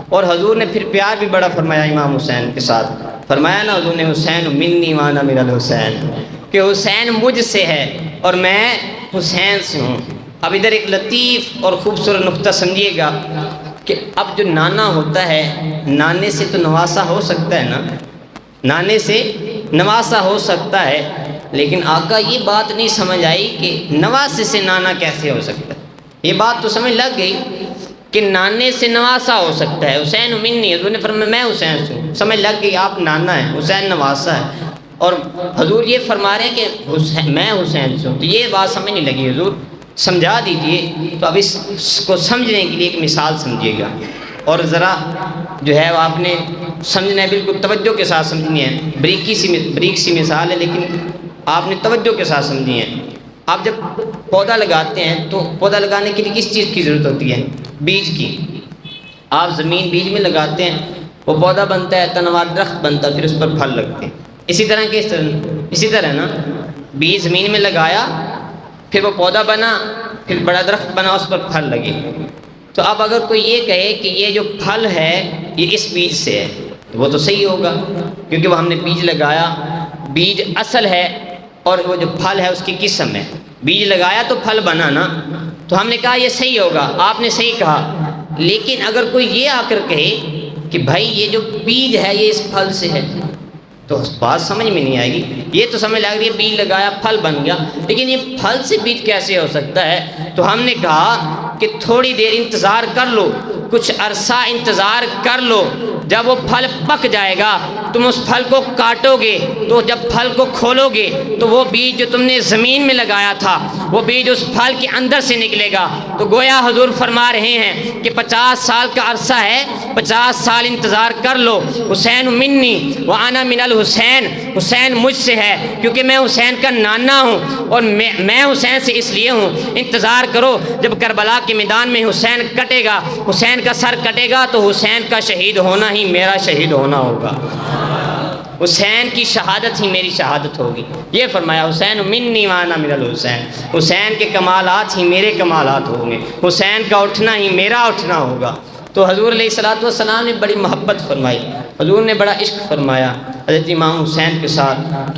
اور حضور نے پھر پیار بھی بڑا فرمایا امام حسین کے ساتھ، فرمایا نا حضور نے حسین منی وانا من الحسین، کہ حسین مجھ سے ہے اور میں حسین سے ہوں۔ اب ادھر ایک لطیف اور خوبصورت نقطہ سمجھیے گا کہ اب جو نانا ہوتا ہے، نانے سے تو نواسا ہو سکتا ہے نا، نانے سے نواسا ہو سکتا ہے، لیکن آقا یہ بات نہیں سمجھ آئی کہ نواسے سے نانا کیسے ہو سکتا ہے۔ یہ بات تو سمجھ لگ گئی کہ نانے سے نواسا ہو سکتا ہے، حسین منی، حضور نے فرمایا میں حسین سے ہوں، سمجھ لگ گئی آپ نانا ہیں، حسین نواسا ہے، اور حضور یہ فرما رہے ہیں کہ میں حسین سے ہوں، تو یہ بات سمجھ نہیں لگی، حضور سمجھا دیجئے۔ تو اب اس کو سمجھنے کے لیے ایک مثال سمجھیے گا، اور ذرا جو ہے وہ آپ نے سمجھنا ہے، بالکل توجہ کے ساتھ سمجھنی ہے، بریک سی مثال ہے لیکن آپ نے توجہ کے ساتھ سمجھنی ہے۔ آپ جب پودا لگاتے ہیں تو پودا لگانے کے لیے کس چیز کی ضرورت ہوتی ہے؟ بیج کی۔ آپ زمین بیج میں لگاتے ہیں، وہ پودا بنتا ہے، تنوار درخت بنتا ہے، پھر اس پر پھل لگتے ہیں۔ اسی طرح نا، بیج زمین میں لگایا، پھر وہ پودا بنا، پھر بڑا درخت بنا، اس پر پھل لگے۔ تو اب اگر کوئی یہ کہے کہ یہ جو پھل ہے یہ اس بیج سے ہے، تو وہ تو صحیح ہوگا، کیونکہ وہ ہم نے بیج لگایا، بیج اصل ہے اور وہ جو پھل ہے اس کی قسم ہے، بیج لگایا تو پھل بنا نا، تو ہم نے کہا یہ صحیح ہوگا، آپ نے صحیح کہا۔ لیکن اگر کوئی یہ آ کر کہے کہ بھائی یہ جو بیج ہے یہ اس پھل سے ہے، تو بات سمجھ میں نہیں آئے گی۔ یہ تو سمجھ لگ رہی ہے بیج لگایا پھل بن گیا، لیکن یہ پھل سے بیج کیسے ہو سکتا ہے؟ تو ہم نے کہا کہ تھوڑی دیر انتظار کر لو، کچھ عرصہ انتظار کر لو، جب وہ پھل پک جائے گا تم اس پھل کو کاٹو گے، تو جب پھل کو کھولو گے تو وہ بیج جو تم نے زمین میں لگایا تھا وہ بیج اس پھل کے اندر سے نکلے گا۔ تو گویا حضور فرما رہے ہیں کہ 50 سال کا عرصہ ہے، 50 سال انتظار کر لو۔ حسین منی وانا من الحسین، حسین مجھ سے ہے کیونکہ میں حسین کا نانا ہوں، اور میں حسین سے اس لیے ہوں۔ انتظار کرو، جب کربلا کے میدان میں حسین کٹے گا، حسین کا سر کٹے گا، تو حسین کا شہید ہونا ہی میرا شہید ہونا ہوگا، حسین کی شہادت ہی میری شہادت ہوگی۔ یہ فرمایا حسین منی وانا من الحسین، حسین کے کمالات ہی میرے کمالات ہوں گے، حسین کا اٹھنا ہی میرا اٹھنا ہوگا۔ تو حضور علیہ الصلوۃ والسلام نے بڑی محبت فرمائی، حضور نے بڑا عشق فرمایا حضرت امام حسین کے ساتھ۔ تو